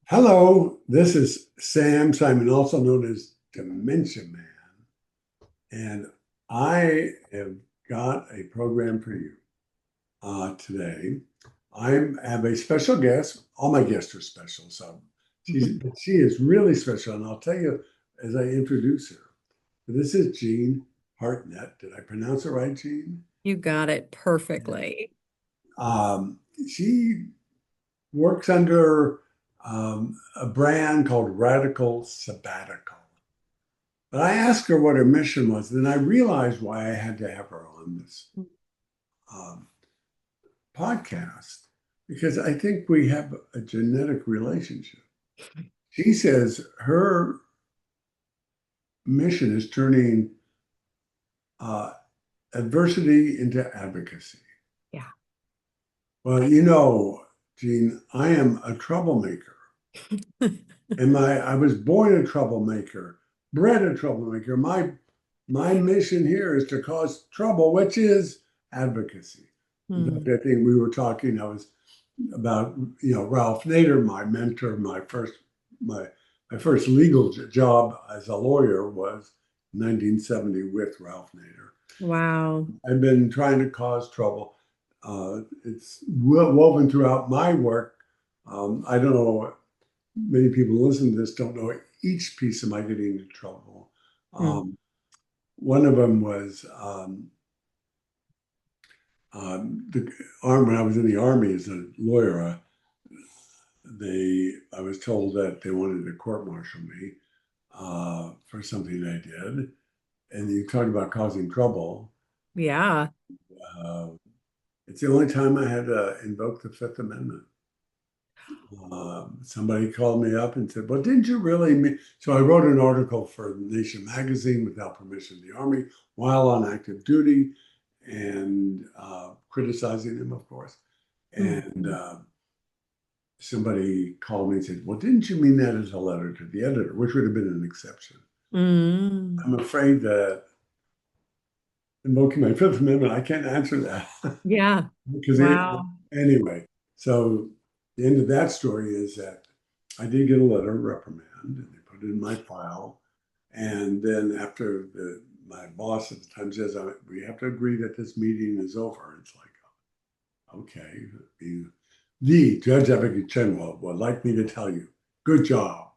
Hello, this is Sam Simon, also known as Dementia Man, and I have got a program for you today. I have a special guest. All my guests are special, so she is really special, and I'll tell you as I introduce her. This is Jean Hartnett. Did I pronounce it right, Jean? You got it perfectly. She works under a brand called Radical Sabbatical. But I asked her what her mission was, and I realized why I had to have her on this um, podcast because I think we have a genetic relationship. She says her mission is turning uh, adversity into advocacy. Yeah. Well, Gene, I am a troublemaker. And I was born a troublemaker, bred a troublemaker. My mission here is to cause trouble, which is advocacy. In fact, Hmm. I think we were talking. I was about Ralph Nader, my mentor. My first legal job as a lawyer was 1970 with Ralph Nader. Wow. I've been trying to cause trouble. It's woven throughout my work. I don't know, many people who listen to this don't know each piece of my getting into trouble. Hmm. One of them was the arm. When I was in the army as a lawyer, I was told that they wanted to court-martial me for something I did. And you talk about causing trouble. Yeah. Uh, it's the only time I had to invoke the Fifth Amendment. Somebody called me up and said, "Well, didn't you really mean?" So I wrote an article for Nation magazine without permission of the Army while on active duty and criticizing him, of course. Hmm. And somebody called me and said, "Well, didn't you mean that as a letter to the editor?" Which would have been an exception. Mm. I'm afraid that invoking my Fifth Amendment, I can't answer that Yeah. because Wow. anyway. So the end of that story is that I did get a letter of reprimand, and they put it in my file. And then after my boss at the time says, "We have to agree that this meeting is over," it's like, okay. The Judge Advocate General would like me to tell you, good job.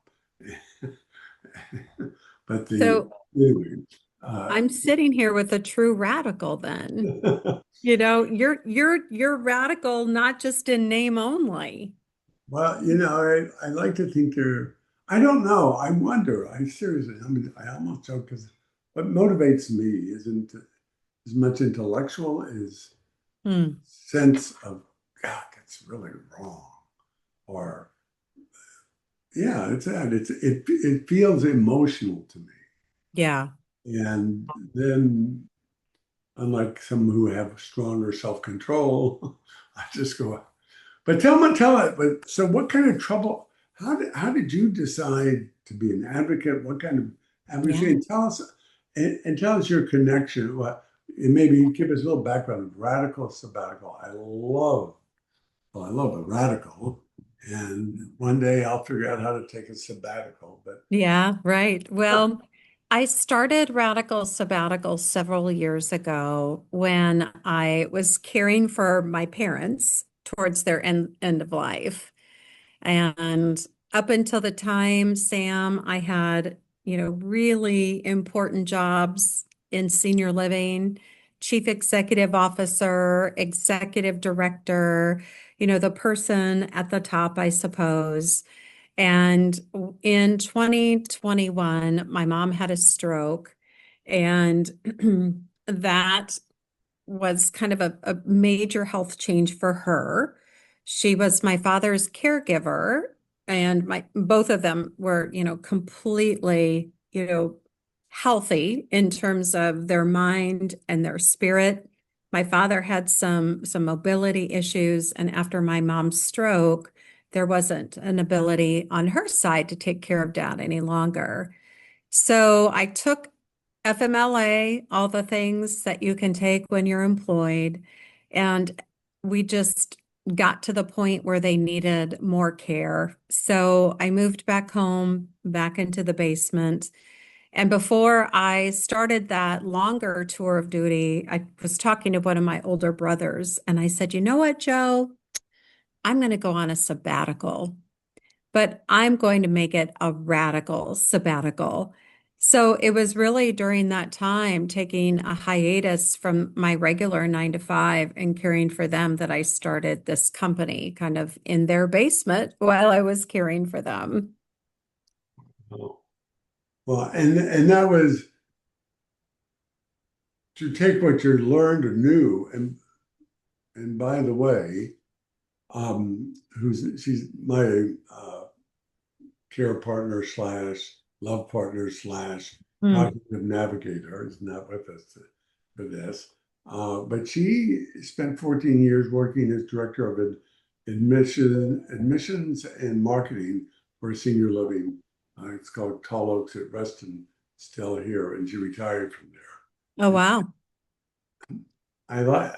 But So anyway, uh, I'm sitting here with a true radical then. You're radical not just in name only. well, I like to think I don't know. I wonder. I seriously, I mean, I almost joke because what motivates me isn't as much intellectual as Hmm. sense of, God, that's really wrong. Or, yeah, it's that. It feels emotional to me. Yeah. And then, unlike some who have stronger self-control, I just go, but tell it. But so what kind of trouble, how did you decide to be an advocate? What kind of advocacy? Yeah. And tell us your connection. What and maybe give us a little background of Radical Sabbatical. I love a radical. And one day I'll figure out how to take a sabbatical. But Yeah, right. Well, I started Radical Sabbatical several years ago when I was caring for my parents towards their end of life. And up until the time, Sam, I had, really important jobs in senior living, chief executive officer, executive director, the person at the top, I suppose. And in 2021, my mom had a stroke, and that was kind of a major health change for her. She was my father's caregiver, and my both of them were, completely, healthy in terms of their mind and their spirit. My father had some mobility issues, and after my mom's stroke, there wasn't an ability on her side to take care of dad any longer. So I took FMLA, all the things that you can take when you're employed, and we just got to the point where they needed more care. So I moved back home, back into the basement. And before I started that longer tour of duty, I was talking to one of my older brothers, and I said, "You know what, Joe? I'm going to go on a sabbatical, but I'm going to make it a radical sabbatical." So it was really during that time, taking a hiatus from my regular 9 to 5 and caring for them, that I started this company kind of in their basement while I was caring for them. Well, and that was to take what you learned or knew, and by the way, she's my care partner slash love partner slash Mm. cognitive navigator, is not with us for this. But she spent 14 years working as director of admissions and marketing for a senior living. It's called Tall Oaks at Reston, still here, and she retired from Oh, there. wow. I like.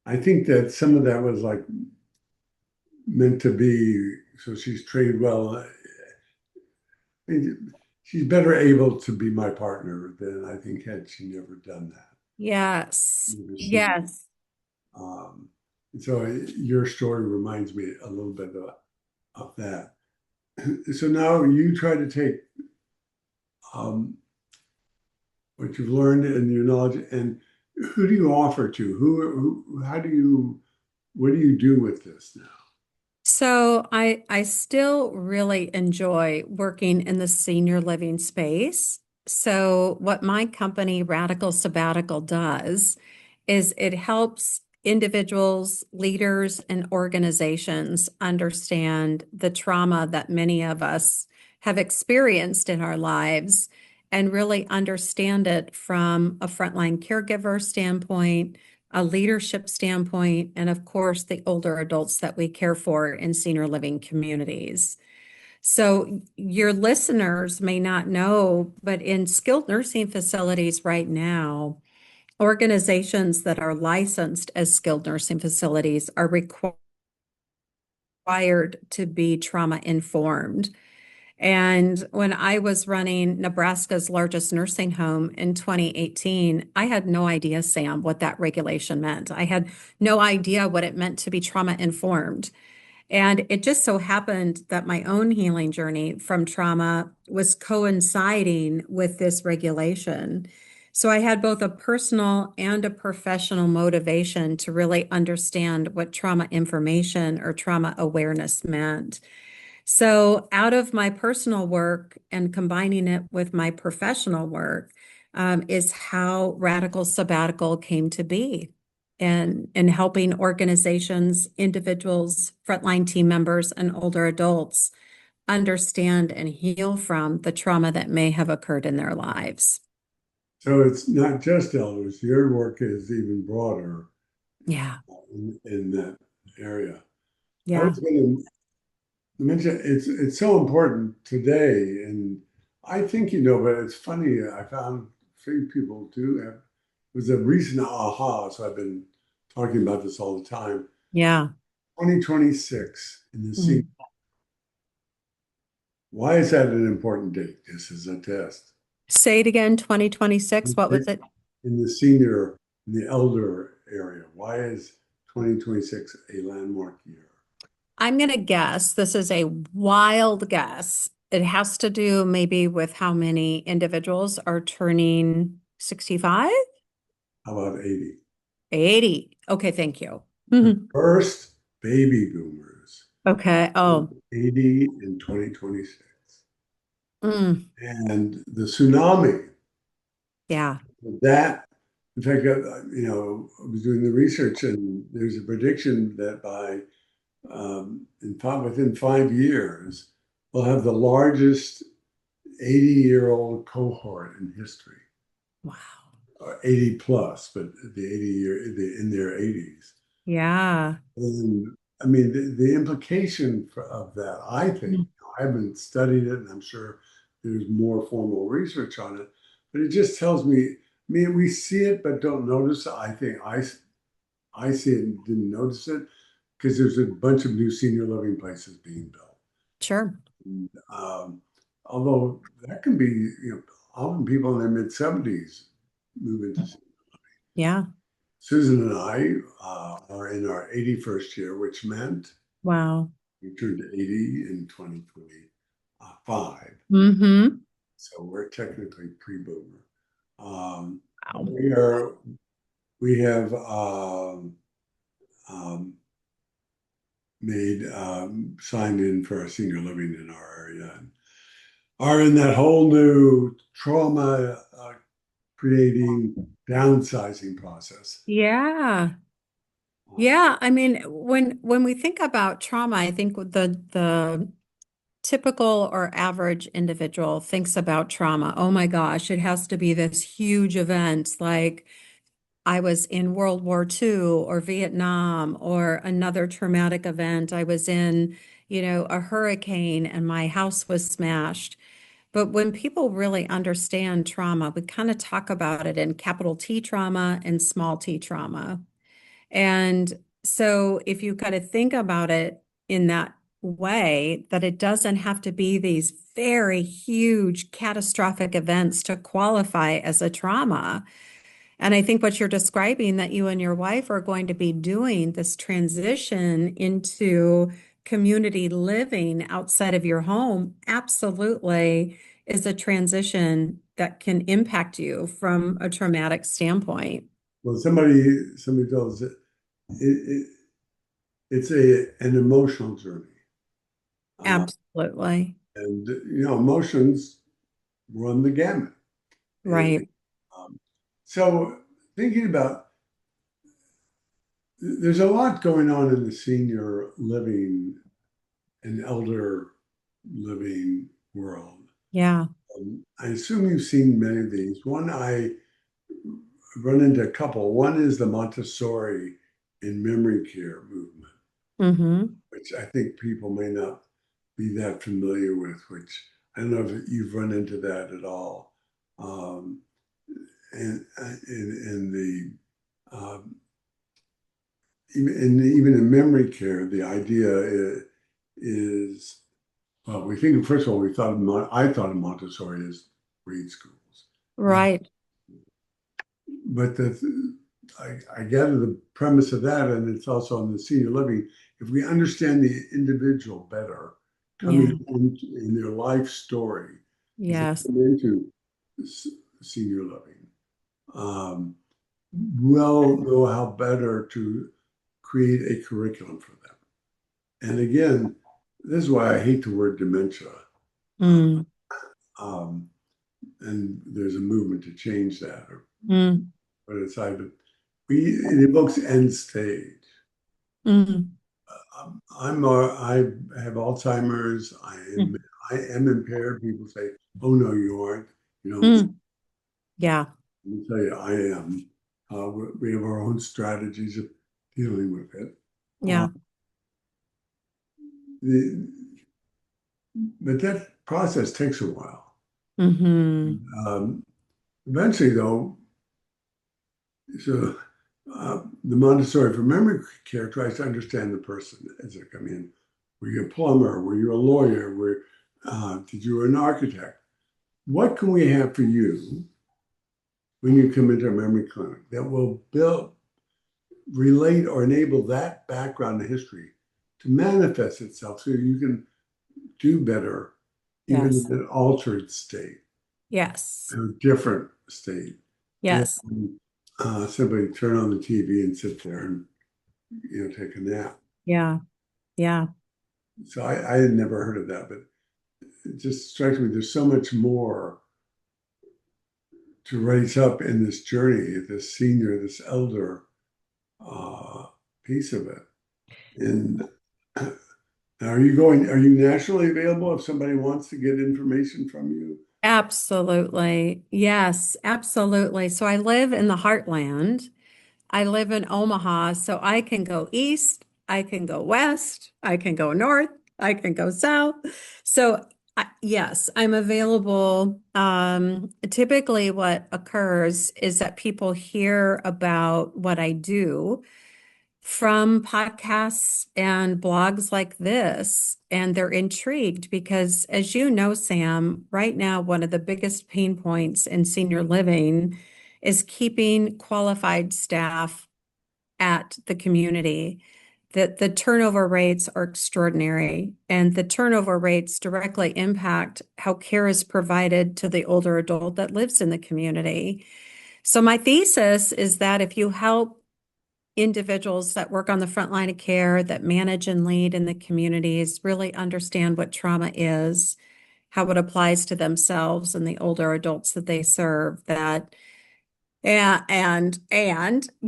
I think that some of that was like meant to be. So she's trained well. She's better able to be my partner than I think had she never done that. Yes. Never seen. Yes. Um, so your story reminds me a little bit of that. So now you try to take um, what you've learned and your knowledge, and who do you offer to? How do you, what do you do with this now? So I still really enjoy working in the senior living space. So what my company Radical Sabbatical does is it helps individuals, leaders, and organizations understand the trauma that many of us have experienced in our lives and really understand it from a frontline caregiver standpoint, a leadership standpoint, and of course, the older adults that we care for in senior living communities. So, your listeners may not know, but in skilled nursing facilities right now, organizations that are licensed as skilled nursing facilities are required to be trauma informed. And when I was running Nebraska's largest nursing home in 2018, I had no idea, Sam, what that regulation meant. I had no idea what it meant to be trauma informed. And it just so happened that my own healing journey from trauma was coinciding with this regulation. So I had both a personal and a professional motivation to really understand what trauma information or trauma awareness meant. So, out of my personal work and combining it with my professional work, is how Radical Sabbatical came to be, and in helping organizations, individuals, frontline team members, and older adults understand and heal from the trauma that may have occurred in their lives. So it's not just elders. Your work is even broader Yeah, in that area. I yeah, was going to mention it's so important today, and I think you know, but it's funny. I found few people do have. It was a recent aha, so I've been talking about this all the time. yeah. 2026 in the senior. Mm. Why is that an important date? This is a test. Say it again, 2026. What was it? In the senior, in the elder area. Why is 2026 a landmark year? I'm going to guess, this is a wild guess. It has to do maybe with how many individuals are turning 65, How about 80? 80. Okay, thank you. The Mhm. first baby boomers, Okay. Oh, 80 in 2026. mm, And the tsunami, yeah. that, in fact, I was doing the research, and there's a prediction that within 5 years, we'll have the largest 80-year-old cohort in history, Wow. 80 plus, but in their 80s. Yeah. And I mean, the implication of that, I think, Mm. I haven't studied it, and I'm sure there's more formal research on it, but it just tells me, I mean, we see it but don't notice it. I think I see it and didn't notice it, because there's a bunch of new senior living places being built. Sure. And, although that can be, often people in their mid-70s move into. Yeah. Susan and I are in our 81st year, which meant Wow. we turned 80 in 2025. Mm-hmm. So we're technically pre-boomer. But Wow. we have um, made signed in for a senior living in our area and are in that whole new trauma creating downsizing process. Yeah. Yeah. I mean, when we think about trauma, I think the typical or average individual thinks about trauma. Oh my gosh, it has to be this huge event like I was in World War II or Vietnam or another traumatic event. I was in, a hurricane and my house was smashed. But when people really understand trauma, we kind of talk about it in capital T trauma and small t trauma. And so if you kind of think about it in that way, that it doesn't have to be these very huge catastrophic events to qualify as a trauma. And I think what you're describing that you and your wife are going to be doing this transition into community living outside of your home absolutely is a transition that can impact you from a traumatic standpoint. Well, somebody told us it it's an emotional journey. Uh, Absolutely. and emotions run the gamut. And Right. so thinking about there's a lot going on in the senior living and elder living world. Yeah. I assume you've seen many of these. One I run into a couple. One is the Montessori in memory care movement, Mm-hmm. which I think people may not be that familiar with, which I don't know if you've run into that at all. Um, and in the even in memory care, the idea is well, we think first of all, I thought of Montessori as grade schools, Right. but I gather the premise of that, and it's also on the senior living. If we understand the individual better, Yeah. coming in their life story as they Yes. come into senior living, um, we'll know how better to create a curriculum for them. And again, this is why I hate the word dementia. Uh, Mm. um, and there's a movement to change that or Mm. put it aside, but it evokes end stage. Mm. I have Alzheimer's. Mm. I am impaired. People say, "Oh no, you aren't." You know, Mm. Yeah. let me tell you, I am. We have our own strategies of dealing with it. Uh, Yeah. the, but that process takes a while. Mm-hmm. Um, Eventually, though, so the Montessori for memory care tries to understand the person as they come in. Were you a plumber? Were you a lawyer? Did you were an architect? What can we have for you when you come into a memory clinic that will relate or enable that background and history to manifest itself so you can do better, even Yes. in an altered state, Yes. a different state, than Yes. simply turn on the TV and sit there and take a nap. Yeah. Yeah. So I had never heard of that, but it just strikes me there's so much more to raise up in this journey, this senior, this elder uh, piece of it. And are you nationally available if somebody wants to get information from you? Absolutely. Yes, absolutely. So I live in the heartland. I live in Omaha, so I can go east, I can go west, I can go north, I can go south. So, yes, I'm available. Typically, what occurs is that people hear about what I do from podcasts and blogs like this, and they're intrigued because, as you know, Sam, right now, one of the biggest pain points in senior living is keeping qualified staff at the community. That the turnover rates are extraordinary, and the turnover rates directly impact how care is provided to the older adult that lives in the community. So my thesis is that if you help individuals that work on the front line of care, that manage and lead in the communities, really understand what trauma is, how it applies to themselves and the older adults that they serve, that and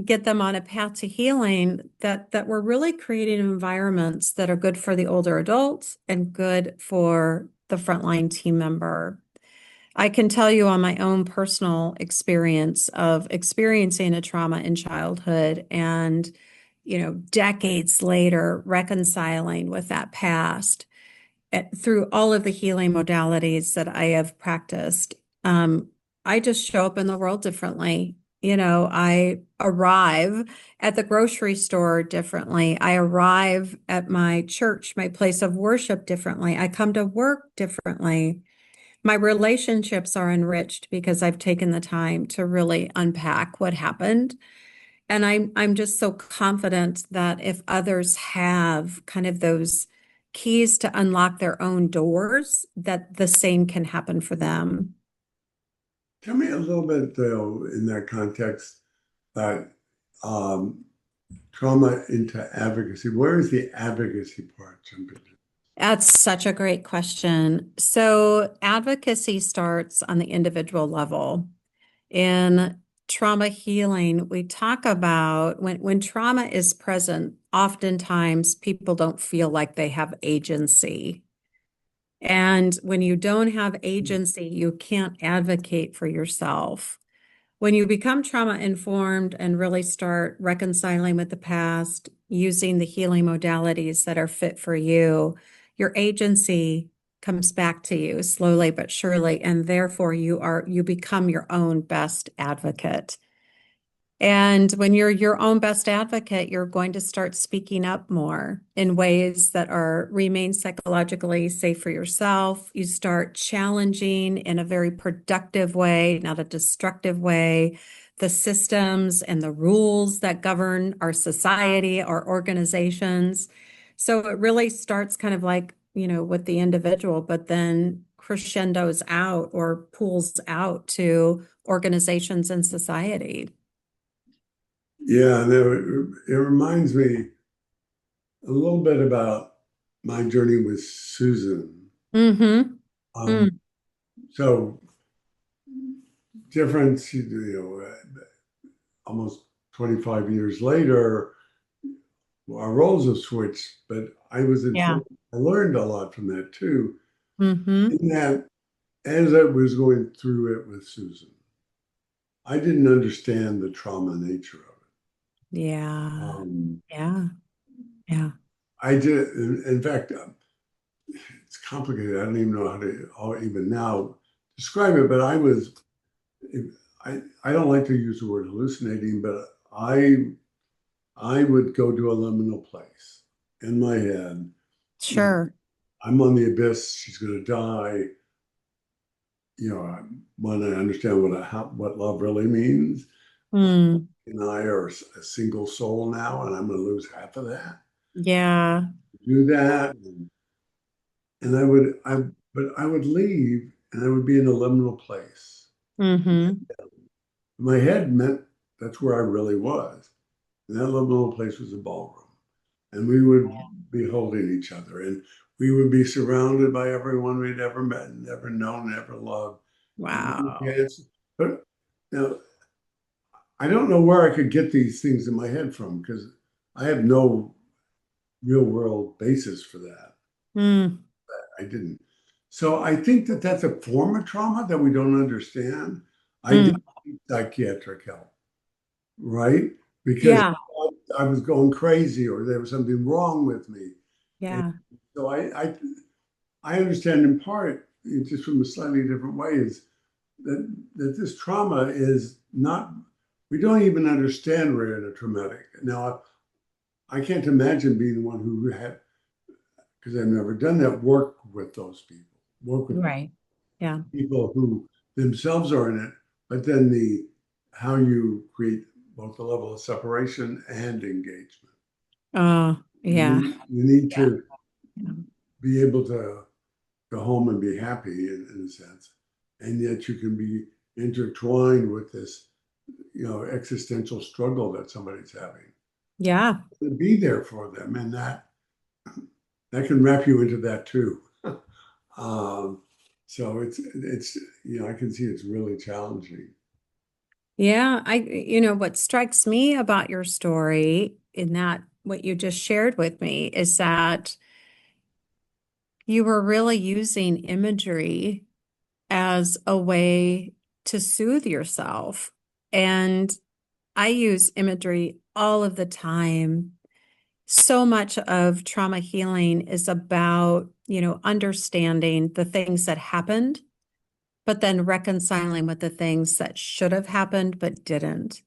get them on a path to healing, that we're really creating environments that are good for the older adults and good for the frontline team member. I can tell you on my own personal experience of experiencing a trauma in childhood and, decades later reconciling with that past through all of the healing modalities that I have practiced. I just show up in the world differently. I arrive at the grocery store differently. I arrive at my church, my place of worship differently. I come to work differently. My relationships are enriched because I've taken the time to really unpack what happened. And I'm just so confident that if others have kind of those keys to unlock their own doors, that the same can happen for them. Tell me a little bit, though, in that context, that um, trauma into advocacy. Where is the advocacy part jumping in? That's such a great question. So advocacy starts on the individual level. In trauma healing, we talk about when trauma is present, oftentimes people don't feel like they have agency. And when you don't have agency, you can't advocate for yourself. When you become trauma informed and really start reconciling with the past, using the healing modalities that are fit for you, your agency comes back to you slowly but surely, and therefore you become your own best advocate. And when you're your own best advocate, you're going to start speaking up more in ways that remain psychologically safe for yourself. You start challenging in a very productive way, not a destructive way, the systems and the rules that govern our society, our organizations. So it really starts kind of like, with the individual, but then crescendos out or pulls out to organizations and society. Yeah, it reminds me a little bit about my journey with Susan. Mm-hmm. Um, so difference, almost 25 years later, our roles have switched, but I was Yeah. informed. I learned a lot from that too. Mm-hmm. In that, as I was going through it with Susan, I didn't understand the trauma nature of it. Yeah. Yeah. Yeah. I did, in fact, it's complicated. I don't even know how even now describe it, but I don't like to use the word hallucinating, but I would go to a liminal place in my head. Sure. I'm on the abyss. She's going to die. When I understand what love really means, Mm. and I are a single soul now, and I'm going to lose half of that. Yeah. Do that, and but I would leave, and I would be in a liminal place. Mm-hmm. My head meant that's where I really was. And that liminal place was a ballroom. And we would be holding each other, and we would be surrounded by everyone we'd ever met and ever known, ever loved. And Wow. yes, but now I don't know where I could get these things in my head from because I have no real world basis for that. Mm. I didn't. So I think that that's a form of trauma that we don't understand. I did Mm. need psychiatric help, right? Because Yeah. I was going crazy or there was something wrong with me. And Yeah. so I understand in part, just from a slightly different way, is that this trauma is not, we don't even understand we're in a traumatic. Now, I can't imagine being the one who had, because I've never done that, work with those people, work with Right. Yeah. people who themselves are in it, but then the how you create both the level of separation and engagement. Oh, yeah. You need to Yeah. be able to go home and be happy in a sense, and yet you can be intertwined with this, existential struggle that somebody's having. Yeah. To be there for them, and that can wrap you into that too. Um, so it's I can see it's really challenging. Yeah, what strikes me about your story in that what you just shared with me is that you were really using imagery as a way to soothe yourself. And I use imagery all of the time. So much of trauma healing is about, understanding the things that happened, but then reconciling with the things that should have happened but didn't.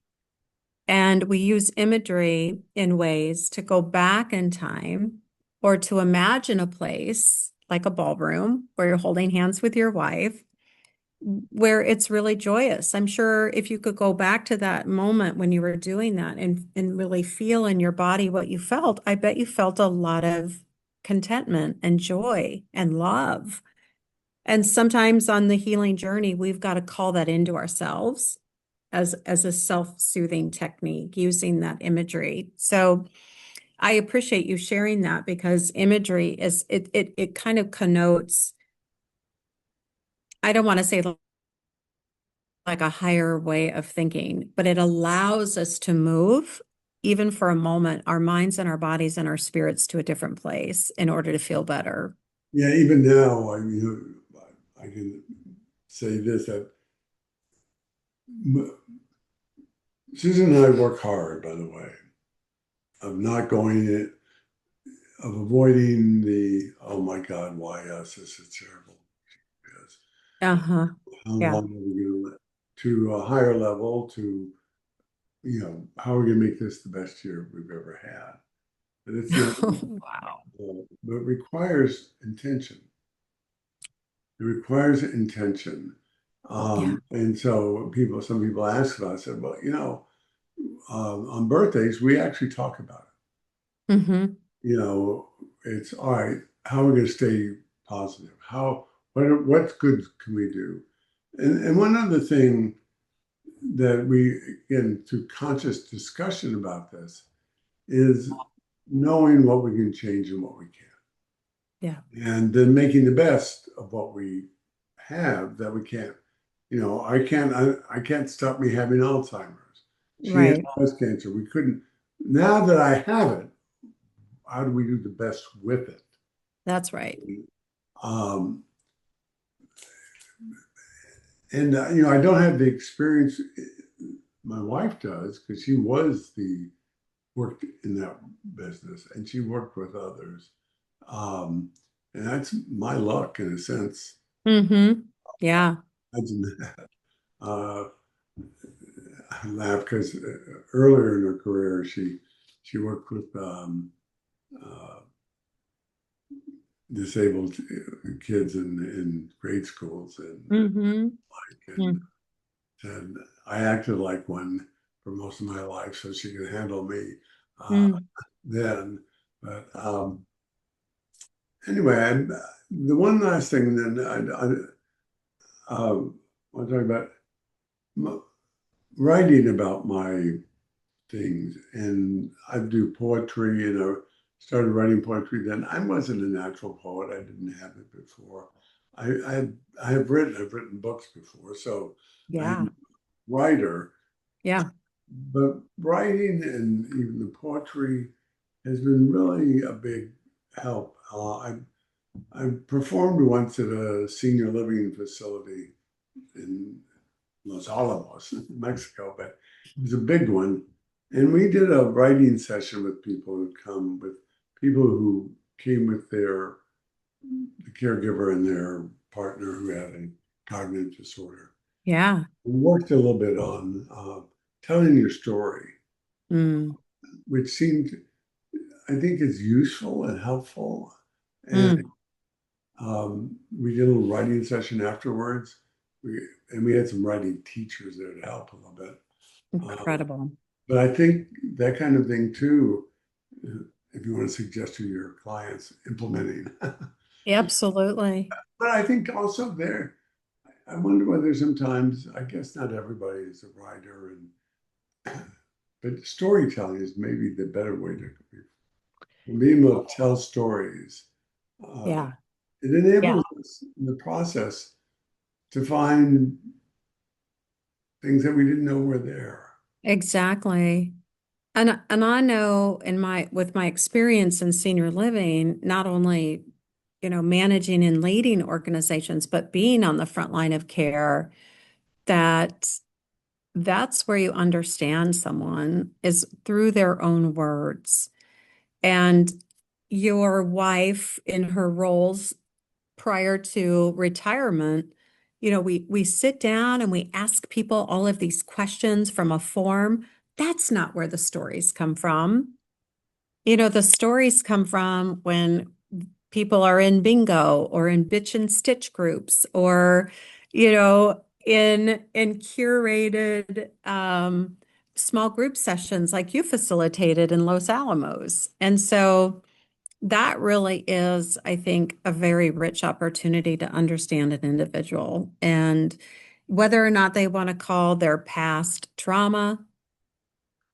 And we use imagery in ways to go back in time or to imagine a place like a ballroom where you're holding hands with your wife, where it's really joyous. I'm sure if you could go back to that moment when you were doing that and really feel in your body what you felt, I bet you felt a lot of contentment and joy and love. And sometimes on the healing journey, we've got to call that into ourselves as a self-soothing technique using that imagery. So I appreciate you sharing that because imagery is it kind of connotes, I don't want to say like a higher way of thinking, but it allows us to move, even for a moment, our minds and our bodies and our spirits to a different place in order to feel better. Yeah, even now, I mean, I can say this that Susan and I work hard, by the way, of not going it, of avoiding the, oh my God, why us? This is terrible. Yes. Uh-huh. How Yeah. long are we going to let to a higher level to, how are we going to make this the best year we've ever had? But it's not, Wow. but it requires intention. It requires intention. Yeah. And so some people ask about, I said, well, on birthdays, we actually talk about Mm-hmm. it. It's all right. How are we going to stay positive? What good can we do? And one other thing that we, again, through conscious discussion about this, is knowing what we can change and what we can't, Yeah. and then making the best of what we have that we can't. I can't stop me having Alzheimer's. She had Right. breast cancer. We couldn't. Now that I have it, how do we do the best with it? That's right. Um, and I don't have the experience my wife does because she worked in that business and she worked with others. Um, and that's my luck in a sense. Mm-hmm. Yeah. Imagine that. I laugh because earlier in her career, she worked with uh, disabled kids in grade schools, Mm-hmm. and and I acted like one for most of my life, so she could handle me Mm-hmm. then. But anyway, the one last thing then want to talk about writing about my things, and I do poetry, and I started writing poetry then. I wasn't a natural poet. I didn't have it before. I've written books before, so I'm Yeah. a writer. Yeah. But writing and even the poetry has been really a big help. I performed once at a senior living facility in Los Alamos, Mexico, but it was a big one. And we did a writing session with people who come with people who came with the caregiver and their partner who had a cognitive disorder. Yeah. We worked a little bit on telling your story, Mm. which seemed I think it's useful and helpful. And Mm, we did a little writing session afterwards. We and we had some writing teachers there to help a little bit. Uh, incredible. but I think that kind of thing too, if you want to suggest to your clients implementing. Absolutely. But I think also there, I wonder whether sometimes, I guess not everybody is a writer, and but storytelling is maybe the better way to be able to tell stories. Uh, Yeah. it Yeah. enables us in the process to find things that we didn't know were there. Exactly. And I know in my with my experience in senior living, not only, managing and leading organizations, but being on the front line of care, that that's where you understand someone is through their own words. And your wife in her roles prior to retirement, we sit down and we ask people all of these questions from a form. That's not where the stories come from. The stories come from when people are in bingo or in bitch and stitch groups or, in curated small group sessions like you facilitated in Los Alamos. And so that really is, I think, a very rich opportunity to understand an individual and whether or not they want to call their past trauma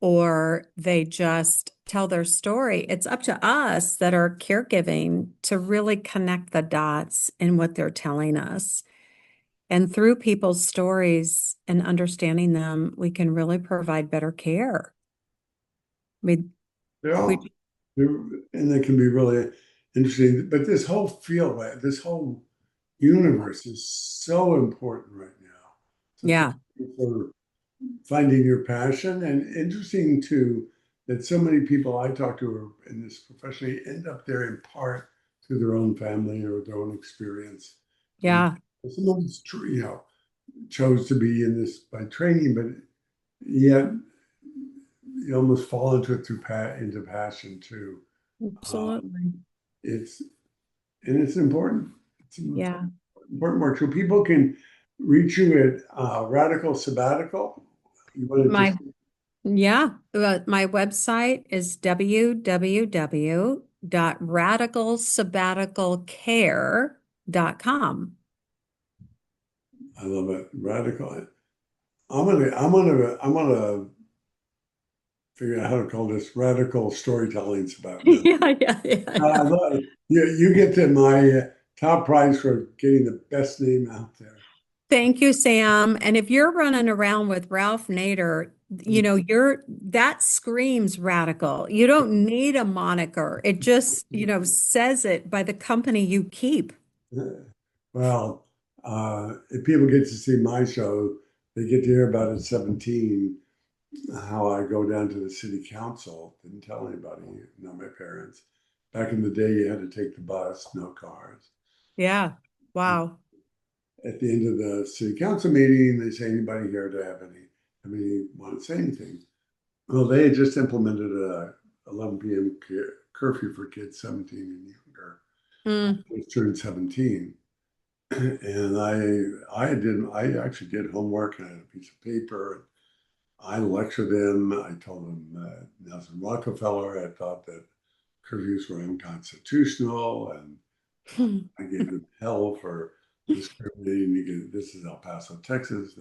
or they just tell their story. It's up to us that are caregiving to really connect the dots in what they're telling us. And through people's stories and understanding them, we can really provide better care. We, Yeah, we, and they can be really interesting. But this whole field, right, this whole universe is so important right now. So thank yeah, you for finding your passion, and interesting too that so many people I talk to are in this professionally end up there in part through their own family or their own experience. And yeah, someone's chose to be in this by training, but yet you almost fall into it through into passion too. Uh, absolutely. it's and it's important. It's Yeah. important work. So people can reach you at Radical Sabbatical. You want to just My Yeah, my website is www.radicalsabbaticalcare.com. I love it. Radical. I'm gonna figure out how to call this radical storytelling about men. Yeah, yeah, yeah, I yeah. love it. You get to my top prize for getting the best name out there. Thank you, Sam. And if you're running around with Ralph Nader, that screams radical. You don't need a moniker. It just, says it by the company you keep. Well, if people get to see my show, they get to hear about it at 17, how I go down to the city council. Didn't tell anybody, not my parents. Back in the day, you had to take the bus, no cars. Yeah. Wow. At the end of the city council meeting, they say, anybody here to have any want to say anything? Well, they had just implemented a 11 p.m. Curfew for kids 17 and younger. Mm. I just turned 17. And I actually did homework and I had a piece of paper. I lectured them. I told them Nelson Rockefeller had thought that curfews were unconstitutional, and I gave them hell for discriminating. This is El Paso, Texas.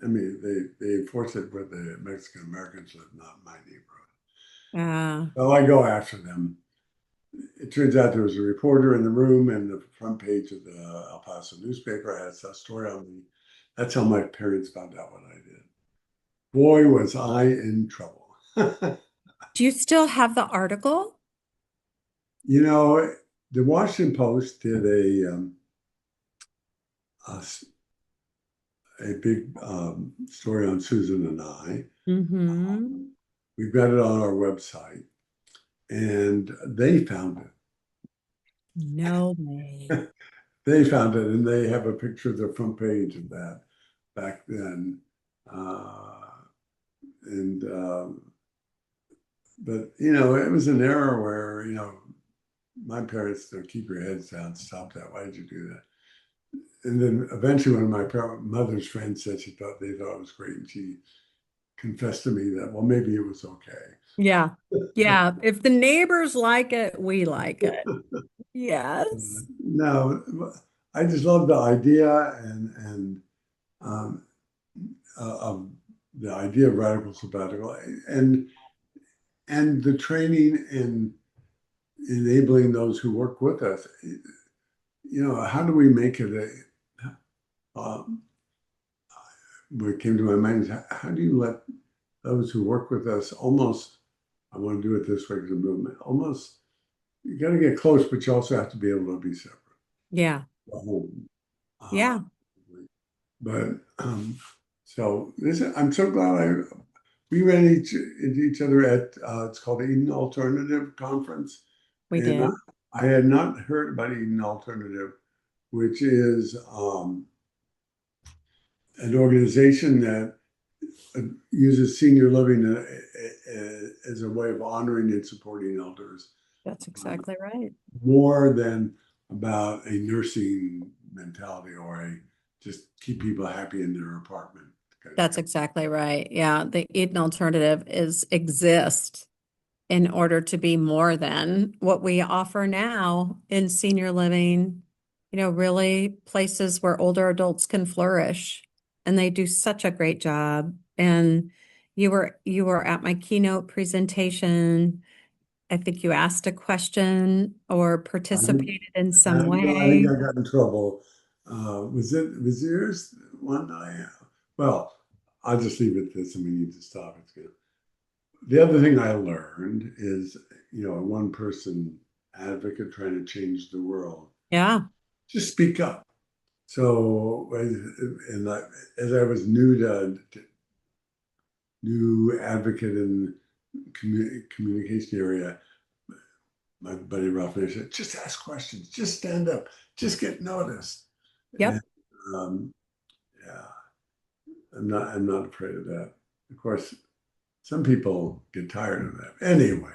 I mean, they enforce it where the Mexican Americans live, not my neighborhood. Uh, So I go after them. It turns out there was a reporter in the room, and the front page of the El Paso newspaper has that story on me. That's how my parents found out what I did. Boy, was I in trouble. do you still have the article? You know, the Washington Post did a, a big story on Susan and I. Mm-hmm. We've got it on our website, and they found No way. it. They found it, and they have a picture of the front page of that back then. And but you know, it was an era where, you know, my parents said, keep your heads down, stop that. Why did you do that? And then eventually, when my mother's friend said they thought it was great, and she confessed to me that, well, maybe it was okay. Yeah. Yeah. If the neighbors like it, we like it. Yes. No, I just love the idea and um, of the idea of radical sabbatical and the training and enabling those who work with us. You know, how do we make it um, what came to my mind is how do you let those who work with us almost, I want to do it this way because of movement, almost, you got to get close, but you also have to be able to be separate. Yeah. Home. Uh, Yeah. but so this, I'm so glad we ran into each other at it's called the Eden Alternative Conference, We and did. I had not heard about Eden Alternative, which is an organization that uses senior living as a way of honoring and supporting elders, That's um, exactly right. more than about a nursing mentality or a just keep people happy in their apartment. That's exactly right. Yeah. The Eden alternative is exist in order to be more than what we offer now in senior living, really places where older adults can flourish. And they do such a great job. And you were at my keynote presentation. I think you asked a question or I, participated in some no, I think way. I got in trouble. Was yours one I? Well, I'll just leave it at this, and we need to stop. It's good. The other thing I learned is, you know, a one person advocate trying to change the world. Yeah. Just speak up. So, and as I was new advocate in communication area, my buddy Ralph and I said, just ask questions, just stand up, just get noticed. And Yep. um, yeah, I'm not afraid of that. Of course, some people get tired of that. Anyway,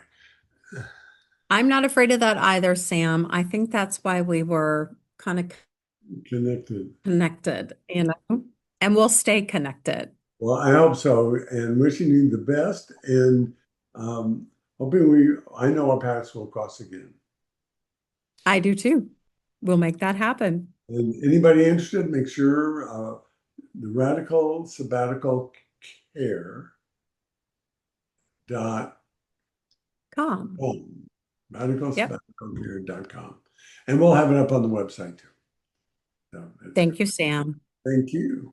I'm not afraid of that either, Sam. I think that's why we were kind of connected. connected, and we'll stay connected. Well, I hope so, and wishing you the best, and um, hoping I know our paths will cross again. I do too. We'll make that happen. And anybody interested, make sure the radical sabbatical care dot Calm. com, radical Yep. sabbatical care.com, and we'll have it up on the website too. So Thank you, Sam. thank you.